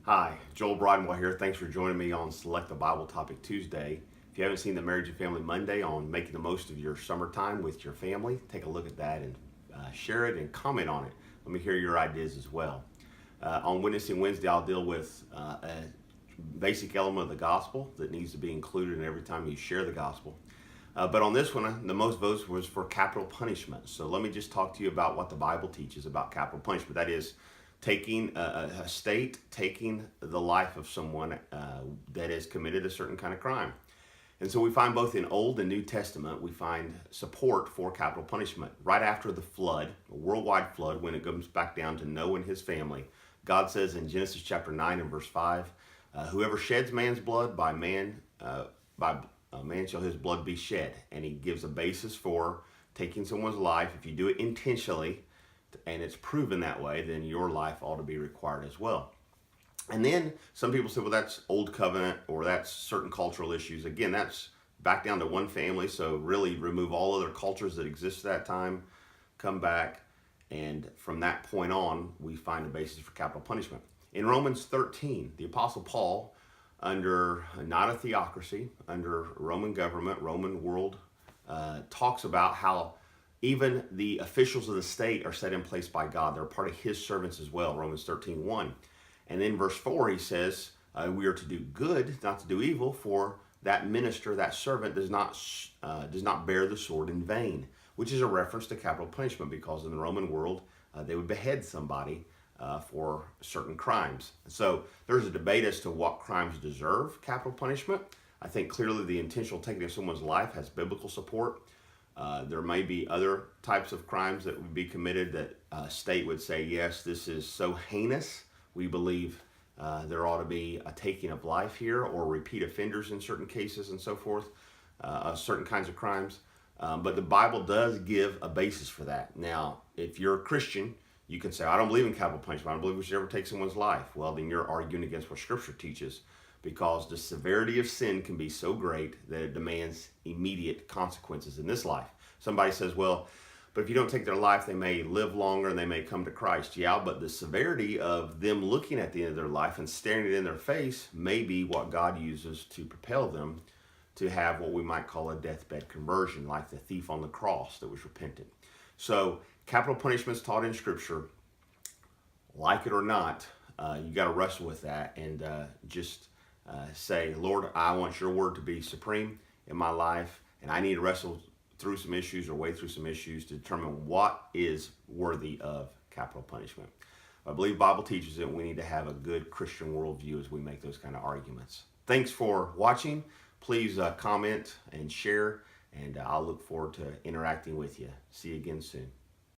Hi, Joel Bridewell here. Thanks for joining me on Select the Bible Topic Tuesday. If you haven't seen the Marriage and Family Monday on making the most of your summertime with your family, take a look at that and share it and comment on it. Let me hear your ideas as well. On Witnessing Wednesday, I'll deal with a basic element of the gospel that needs to be included in every time you share the gospel. But on this one, the most votes was for capital punishment. So let me just talk to you about what the Bible teaches about capital punishment. That is, taking a state, taking the life of someone that has committed a certain kind of crime. And so we find both in Old and New Testament, we find support for capital punishment. Right after the flood, a worldwide flood, when it comes back down to Noah and his family, God says in Genesis chapter 9 and verse 5, whoever sheds man's blood, by man shall his blood be shed. And he gives a basis for taking someone's life. If you do it intentionally, and it's proven that way, then your life ought to be required as well. And then some people say, well, that's old covenant, or that's certain cultural issues. Again, that's back down to one family, so really remove all other cultures that exist at that time, come back, and from that point on, we find a basis for capital punishment. In Romans 13, the Apostle Paul, under not a theocracy, under Roman government, Roman world, talks about how even the officials of the state are set in place by God. They're part of his servants as well, Romans 13:1. And then verse 4, he says, we are to do good, not to do evil, for that minister, that servant, does not bear the sword in vain, which is a reference to capital punishment, because in the Roman world, they would behead somebody for certain crimes. So there's a debate as to what crimes deserve capital punishment. I think clearly the intentional taking of someone's life has biblical support. There may be other types of crimes that would be committed that a state would say, yes, this is so heinous, we believe there ought to be a taking of life here, or repeat offenders in certain cases and so forth, certain kinds of crimes. But the Bible does give a basis for that. Now, if you're a Christian, you can say, I don't believe in capital punishment. I don't believe we should ever take someone's life. Well, then you're arguing against what Scripture teaches, because the severity of sin can be so great that it demands immediate consequences in this life. Somebody says, well, but if you don't take their life, they may live longer and they may come to Christ. Yeah, but the severity of them looking at the end of their life and staring it in their face may be what God uses to propel them to have what we might call a deathbed conversion, like the thief on the cross that was repentant. So capital punishment is taught in Scripture. Like it or not, you got to wrestle with that and just say, Lord, I want your word to be supreme in my life, and I need to wrestle through some issues or wade through some issues to determine what is worthy of capital punishment. I believe the Bible teaches that we need to have a good Christian worldview as we make those kind of arguments. Thanks for watching. Please comment and share, and I'll look forward to interacting with you. See you again soon.